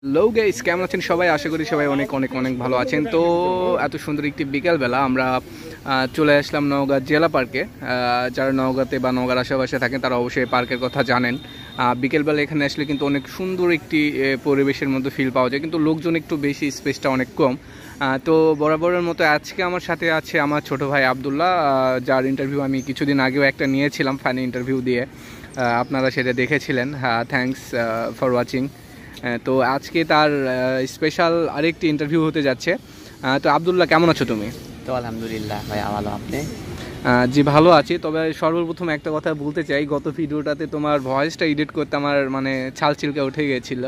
Hello guys, কেমন আছেন সবাই? আশা করি সবাই অনেক অনেক অনেক ভালো আছেন। তো এত সুন্দর একটি বিকেলবেলা আমরা চলে আসলাম নওগাঁ জেলা পার্কে। যারা নওগাঁতে বা নওগাঁর আশেপাশে থাকেন তারা অবশ্যই পার্কের কথা জানেন। বিকেলবেলা এখানে আসলে কিন্তু অনেক সুন্দর একটি পরিবেশের মধ্যে ফিল পাওয়া যায়, কিন্তু লোকজন একটু বেশি, স্পেসটা অনেক কম। তো বরাবরের মতো আজকে আমার সাথে আছে আমার ছোট ভাই আবদুল্লাহ, যার ইন্টারভিউ আমি কিছুদিন আগেও একটা নিয়েছিলাম, ফানি ইন্টারভিউ দিয়ে। আপনারা সেটা দেখেছিলেন। Thanks for watching. তো আজকে তার স্পেশাল আরেকটি ইন্টারভিউ হতে যাচ্ছে। তো আবদুল্লাহ, কেমন আছো তুমি? তো আলহামদুলিল্লাহ ভাই, ভালো। আপনি? জি ভালো আছি, তবে সর্বপ্রথম একটা কথা বলতে চাই, গত ভিডিওটাতে তোমার ভয়েসটা এডিট করতে আমার মানে ছাল চিলকা উঠে গিয়েছিল।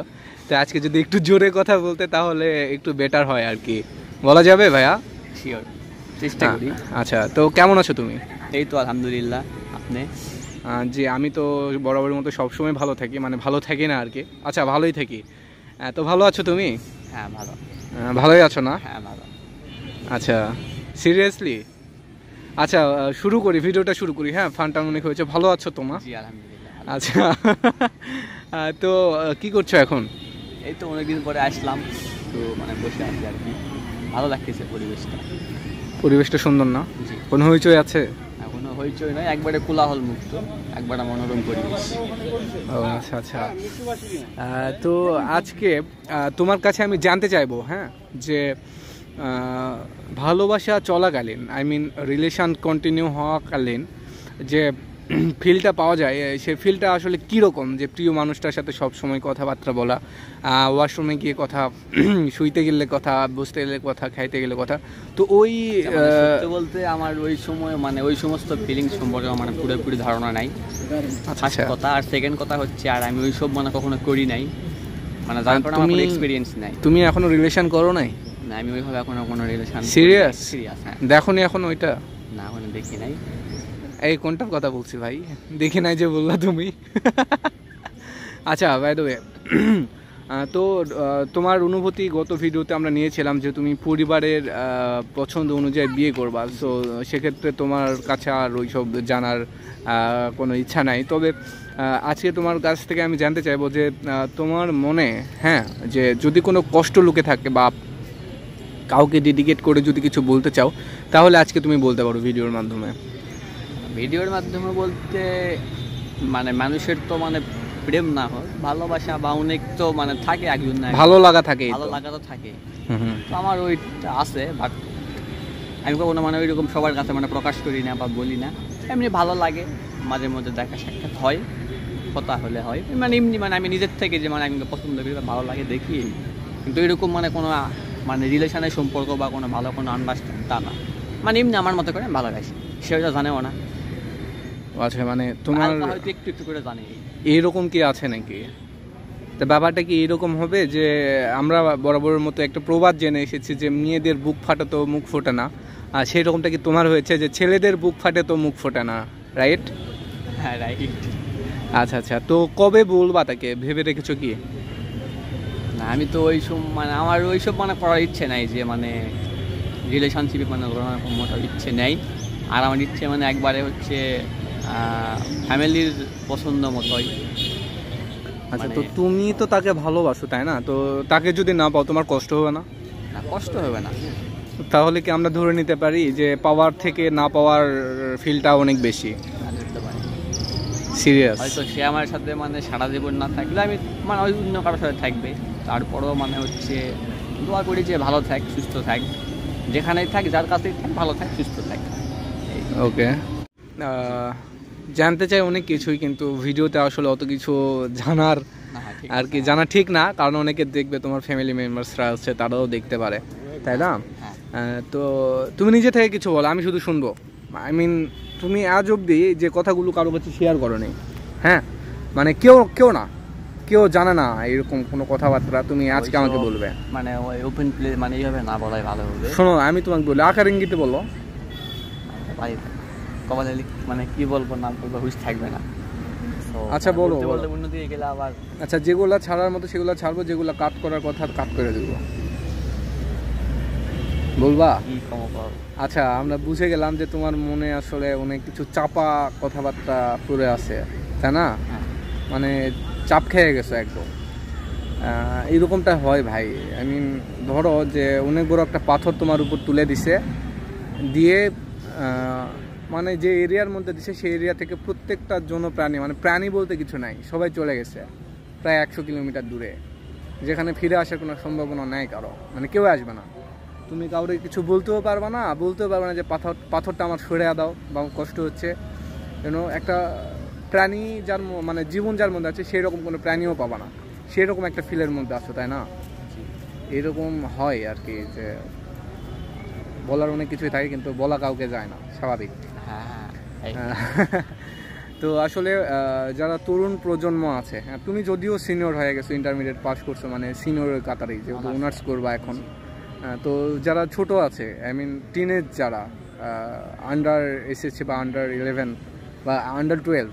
তো আজকে যদি একটু জোরে কথা বলতে তাহলে একটু বেটার হয় আর কি, বলা যাবে ভাইয়া? শিওর, চেষ্টা করি। আচ্ছা, তো কেমন আছো তুমি? এই তো আলহামদুলিল্লাহ। আপনি? জি আমি তো বরাবরের মতো সবসময় ভালো থাকি, মানে ভালো থাকি না আর কি। আচ্ছা, ভালোই থাকি। তো ভালো আছো তুমি? হ্যাঁ ভালো। ভালোই আছো না? হ্যাঁ ভালো। আচ্ছা, সিরিয়াসলি? আচ্ছা, শুরু করি, ভিডিওটা শুরু করি। হ্যাঁ, ফানটা অনেক হয়েছে। ভালো আছো তোমার? জি আলহামদুলিল্লাহ। আচ্ছা তো কি করছো এখন? এই তো অনেকদিন পরে আসলাম, তো মানে বসে আছি আর কি। ভালো লাগতেছে পরিবেশটা। পরিবেশটা সুন্দর না? জি। কোনো হইচই আছে? এখনো হইচই নয়, একবারে কোলাহল মুক্ত, একবারে মনোরম পরিবেশ। ও আচ্ছা আচ্ছা। তো আজকে তোমার কাছে আমি জানতে চাইবো, হ্যাঁ, যে ভালোবাসা চলাকালীন, আই মিন রিলেশন কন্টিনিউ হওয়াকালীন যে ফিলটা পাওয়া যায়, সেই ফিলটা আসলে কীরকম? যে প্রিয় মানুষটার সাথে সব সময় কথাবার্তা বলা, ওয়াশরুমে গিয়ে কথা, শুইতে গেলে কথা, বসতে গেলে কথা, খাইতে গেলে কথা। তো ওই বলতে আমার ওই সময় মানে ওই সমস্ত ফিলিংস সম্পর্কে মানে পুরোপুরি ধারণা নাই। ফার্স্ট কথা, আর সেকেন্ড কথা হচ্ছে আর আমি ওই সব মানে কখনো করি নাই, মানে যার কারণে আমার কোনো এক্সপেরিয়েন্স নাই। তুমি এখনো রিলেশন করো নাই? না, আমি ওইভাবে এখনো কোনো রিলেশন। সিরিয়াস? হ্যাঁ। দেখোনি এখন ওইটা? না, এখনো দেখি নাই। এই কোনটার কথা বলছি ভাই? দেখি নাই যে বললা তুমি? আচ্ছা, বাই দ্য ওয়ে, তো তোমার অনুভূতি গত ভিডিওতে আমরা নিয়েছিলাম যে তুমি পরিবারের পছন্দ অনুযায়ী বিয়ে করবা। সো সেক্ষেত্রে তোমার কাছে আর ওইসব জানার কোনো ইচ্ছা নাই। তবে আজকে তোমার কাছ থেকে আমি জানতে চাইবো যে তোমার মনে, হ্যাঁ, যে যদি কোনো কষ্ট লুকে থাকে বা কাউকে ডেডিকেট করে যদি কিছু বলতে চাও, তাহলে আজকে তুমি বলতে পারো ভিডিওর মাধ্যমে। ভিডিওর মাধ্যমে বলতে মানে মানুষের তো মানে প্রেম না হয়, ভালোবাসা বা অনেক তো মানে থাকে, একজন না ভালো লাগা থাকে, ভালো লাগা তো থাকে। তো আমার ওইটা আছে, বাট আমি কখনো মানে ওইরকম সবার কাছে মানে প্রকাশ করি না বা বলি না। এমনি ভালো লাগে, মাঝে মধ্যে দেখা সাক্ষাৎ হয়, কথা হলে হয়, মানে এমনি মানে আমি নিজের থেকে যে মানে আমি পছন্দ করি বা ভালো লাগে দেখি। কিন্তু এরকম মানে কোনো মানে রিলেশনের সম্পর্ক বা কোনো ভালো কোনো আন্ডারস্ট্যান্ড তা না, মানে এমনি আমার মতো করে আমি ভালোবাসি, সেটা জানেও না। আচ্ছা, মানে তোমার হয়তো একটু একটু করে জানি। এইরকম কি আছে নাকি? তো ব্যাপারটা কি এরকম হবে যে আমরা বরাবরের মতো একটা প্রবাদ জেনে এসেছি যে মেয়েদের বুক ফাটে তো মুখ ফোটে না, আর সেই রকমটা কি তোমার হয়েছে যে ছেলেদের বুক ফাটে তো মুখ ফোটে না, রাইট? হ্যাঁ রাইট। আচ্ছা আচ্ছা, তো কবে বলবা তাকে, ভেবে রেখেছো কি? না, আমি তো ওইসব মানে আমার ওইসব মানে করার ইচ্ছে নাই, যে মানে রিলেশনশিপে মানে মোটা ইচ্ছে নেই। আর আমার ইচ্ছে মানে একবারে হচ্ছে ফ্যামিলির পছন্দ মতোই। আচ্ছা, তো তুমি তো তাকে ভালোবাসো, তাই না? তো তাকে যদি না পাও তোমার কষ্ট হবে না? না, কষ্ট হবে না। তাহলে কি আমরা ধরে নিতে পারি যে পাওয়ার থেকে না পাওয়ার ফিলটা অনেক বেশি? সিরিয়াস? হয়তো সে আমার সাথে মানে সারা জীবন না থাকলে আমি মানে ওই অন্য কারোর সাথে থাকবে, তারপরেও মানে হচ্ছে দোয়া করি যে ভালো থাক, সুস্থ থাক, যেখানেই থাক, যার কাছেই থাক, ভালো থাক, সুস্থ থাক। ওকে, জানতে চাই অনেক কিছুই, কিন্তু ভিডিওতে আসলে অত কিছু জানার আর কি জানা ঠিক না, কারণ অনেকে দেখবে, তোমার ফ্যামিলি মেম্বার্সরা আছে, তারাও দেখতে পারে, তাই না? তো তুমি নিজে থেকে কিছু বলো, আমি শুধু শুনবো। আই মিন তুমি আজ অবধি যে কথাগুলো কারো কাছে শেয়ার করো নি, হ্যাঁ, মানে কেউ না, কেউ জানে না এরকম কোনো কথাবার্তা, তুমি আজকে আমাকে বলবে। মানে ওই ওপেন প্লে মানে এইভাবে না বলাই ভালো হবে। শোনো, আমি তোমাকে বলি, আকার ইঙ্গিতে বলো। কপালে মানে কি বলবো না বলবো হুঁশ থাকবে না। আচ্ছা বলো। অন্যদিকে গেলে আবার আচ্ছা, যেগুলা ছাড়ার মতো সেগুলো ছাড়বো, যেগুলো কাট করার কথা কাট করে দেবো, বলবা? আচ্ছা, আমরা বুঝে গেলাম যে তোমার মনে আসলে অনেক কিছু চাপা কথাবার্তা পড়ে আছে, তাই না? মানে চাপ খেয়ে গেছো একদম। এইরকমটা হয় ভাই। আই মিন ধরো যে অনেক বড় একটা পাথর তোমার উপর তুলে দিছে, দিয়ে মানে যে এরিয়ার মধ্যে দিছে সেই এরিয়া থেকে প্রত্যেকটা জনপ্রাণী, মানে প্রাণী বলতে কিছু নাই, সবাই চলে গেছে প্রায় 100 কিলোমিটার দূরে, যেখানে ফিরে আসার কোনো সম্ভাবনা নেই কারো, মানে কেউ আসবে না। তুমি কাউরে কিছু বলতেও পারবে না যে পাথরটা আমার সরে দাও বা কষ্ট হচ্ছে। একটা প্রাণী যার মানে জীবন যার মধ্যে আছে সেই রকম কোনো প্রাণীও পাবা না, সেই রকম একটা ফিলের মধ্যে আছো, তাই না? এরকম হয় আর কি, যে বলার অনেক কিছুই থাকে কিন্তু বলা কাউকে যায় না, স্বাভাবিক। তো আসলে যারা তরুণ প্রজন্ম আছে, তুমি যদিও সিনিয়র হয়ে গেছো, ইন্টারমিডিয়েট পাস করছো, মানে সিনিয়রের কাতারেই, যেহেতু অনার্স করবা এখন। তো যারা ছোট আছে, আই মিন টিনেজ যারা, আন্ডার এসএসসি বা আন্ডার 11 বা আন্ডার 12,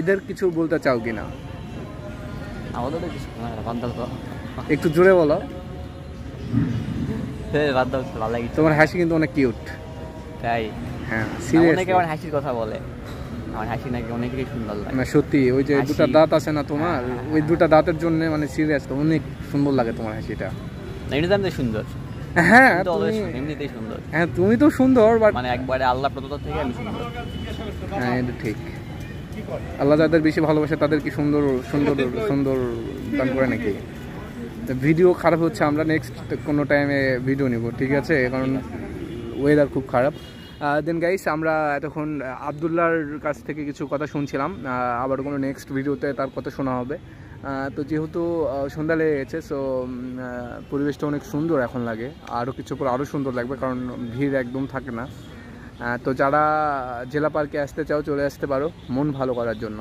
এদের কিছু বলতে চাও কি না? একটু জোরে বলো। তোমার হাসি কিন্তু অনেক কিউট। তাই? হ্যাঁ, অনেকে আমার হাসির কথা বলে, আমার হাসি নাকি অনেকেরই সুন্দর লাগে। না সত্যি, ওই যে দুটা দাঁত আছে না তোমার, ওই দুটা দাঁতের জন্য মানে সিরিয়াস তো অনেক সুন্দর লাগে তোমার হাসিটা। এমনিতে সুন্দর। হ্যাঁ এমনিতেই সুন্দর। হ্যাঁ তুমি তো সুন্দর, বাট মানে একবারে আল্লাহ প্রদত্ত থেকে আমি সুন্দর। হ্যাঁ এটা ঠিক, আল্লাহ যাদের বেশি ভালোবাসে তাদের কি সুন্দর সুন্দর সুন্দর দান করে নাকি? ভিডিও খারাপ হচ্ছে, আমরা নেক্সট কোনো টাইমে ভিডিও নিব, ঠিক আছে? কারণ ওয়েদার খুব খারাপ। দেন গাইস, আমরা এতক্ষণ আবদুল্লাহর কাছ থেকে কিছু কথা শুনছিলাম, আবার কোনো নেক্সট ভিডিওতে তার কথা শোনা হবে। তো যেহেতু সন্ধ্যা লেগে গেছে, সো পরিবেশটা অনেক সুন্দর এখন লাগে, আরও কিছু পর আরও সুন্দর লাগবে, কারণ ভিড় একদম থাকে না। তো যারা জেলা পার্কে আসতে চাও চলে আসতে পারো মন ভালো করার জন্য।